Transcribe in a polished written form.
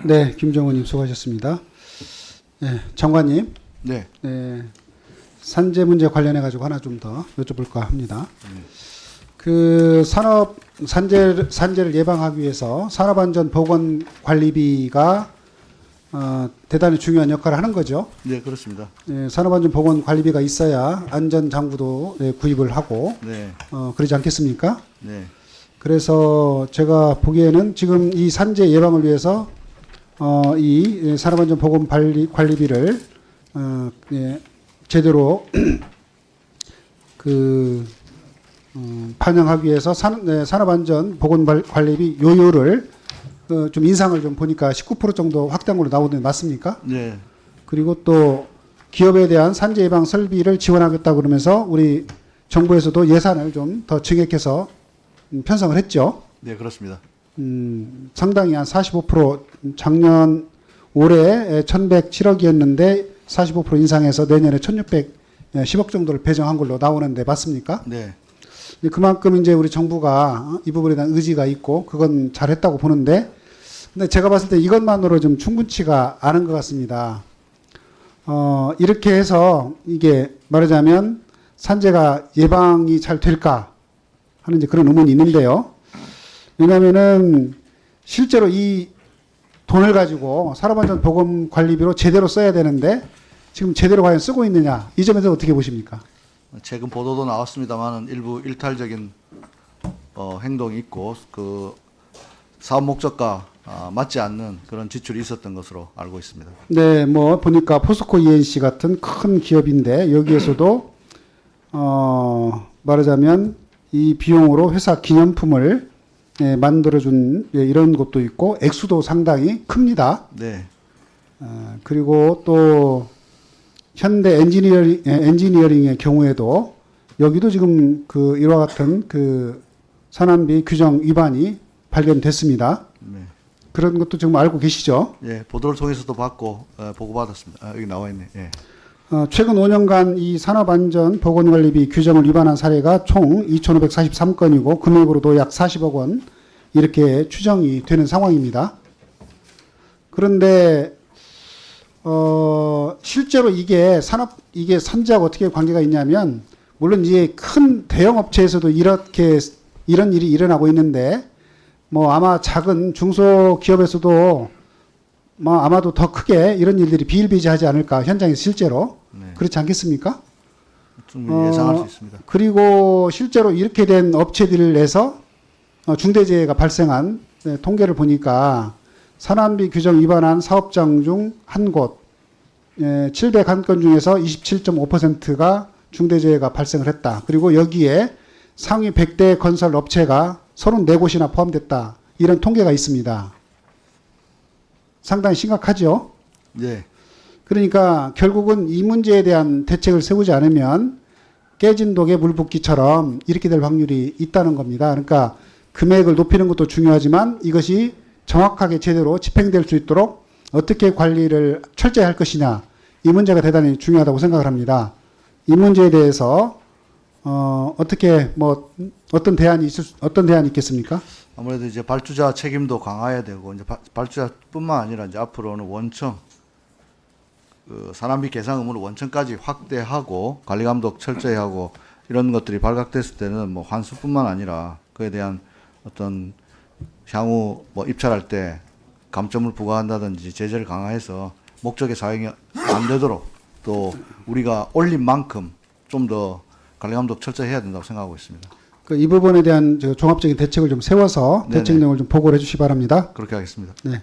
네, 김정은님 수고하셨습니다. 네, 장관님. 네. 네, 산재 문제 관련해 가지고 하나 좀 더 여쭤볼까 합니다. 그 산재를 예방하기 위해서 산업안전보건관리비가 대단히 중요한 역할을 하는 거죠. 네, 그렇습니다. 네, 산업안전보건관리비가 있어야 안전장구도 구입을 하고 네. 그러지 않겠습니까? 네. 그래서 제가 보기에는 지금 이 산재 예방을 위해서 이 산업안전보건관리비를 예, 제대로 반영하기 위해서 산업안전보건관리비 요율을 좀 인상을 좀 보니까 19% 정도 확대한 걸로 나오는데 맞습니까? 네. 그리고 또 기업에 대한 산재 예방 설비를 지원하겠다 그러면서 우리 정부에서도 예산을 좀 더 증액해서 편성을 했죠. 네, 그렇습니다. 상당히 한 45% 작년 올해 1,107억이었는데 45% 인상해서 내년에 1,610억 정도를 배정한 걸로 나오는데 맞습니까? 네. 그만큼 이제 우리 정부가 이 부분에 대한 의지가 있고 그건 잘했다고 보는데 근데 제가 봤을 때 이것만으로 좀 충분치가 않은 것 같습니다. 이렇게 해서 이게 말하자면 산재가 예방이 잘 될까 하는 이제 그런 의문이 있는데요. 왜냐하면은 실제로 이 돈을 가지고 산업안전보건관리비로 제대로 써야 되는데 지금 제대로 과연 쓰고 있느냐 이 점에서 어떻게 보십니까? 최근 보도도 나왔습니다만 일부 일탈적인 행동이 있고 그 사업 목적과 맞지 않는 그런 지출이 있었던 것으로 알고 있습니다. 네, 뭐 보니까 포스코 ENC 같은 큰 기업인데 여기에서도 말하자면 이 비용으로 회사 기념품을 만들어준 이런 것도 있고 액수도 상당히 큽니다. 네. 그리고 또 현대 엔지니어링의 경우에도 여기도 지금 이와 같은 산안비 규정 위반이 발견됐습니다. 네. 그런 것도 지금 알고 계시죠? 예, 보도를 통해서도 받고 보고받았습니다. 여기 나와 있네. 예. 최근 5년간 이 산업안전보건관리비 규정을 위반한 사례가 총 2,543건이고 금액으로도 약 40억 원 이렇게 추정이 되는 상황입니다. 그런데 실제로 이게 산재하고 어떻게 관계가 있냐면 물론 이제 큰 대형 업체에서도 이런 일이 일어나고 있는데 뭐 아마 작은 중소기업에서도 뭐 아마도 더 크게 이런 일들이 비일비재하지 않을까 현장에서 실제로 네. 그렇지 않겠습니까? 충분히 예상할 수 있습니다. 그리고 실제로 이렇게 된 업체들에서 중대재해가 발생한 통계를 보니까 산안비 규정 위반한 사업장 중 한 곳, 701건 중에서 27.5%가 중대재해가 발생을 했다. 그리고 여기에 상위 100대 건설 업체가 34곳이나 포함됐다. 이런 통계가 있습니다. 상당히 심각하죠. 네. 그러니까 결국은 이 문제에 대한 대책을 세우지 않으면 깨진 독에 물 붓기처럼 이렇게 될 확률이 있다는 겁니다. 그러니까 금액을 높이는 것도 중요하지만 이것이 정확하게 제대로 집행될 수 있도록 어떻게 관리를 철저히 할 것이냐 이 문제가 대단히 중요하다고 생각을 합니다. 이 문제에 대해서 어떻게 어떤 대안이 있겠습니까? 아무래도 이제 발주자 책임도 강화해야 되고 이제 발주자뿐만 아니라 이제 앞으로는 원청 산안비 계상 의무를 원청까지 확대하고 관리 감독 철저히 하고 이런 것들이 발각됐을 때는 뭐 환수뿐만 아니라 그에 대한 어떤 향후 입찰할 때 감점을 부과한다든지 제재를 강화해서 목적의 사용이 안 되도록 또 우리가 올린 만큼 좀 더 관리 감독 철저히 해야 된다고 생각하고 있습니다. 이 부분에 대한 종합적인 대책을 좀 세워서 대책 네네. 내용을 좀 보고를 해주시 기 바랍니다. 그렇게 하겠습니다. 네.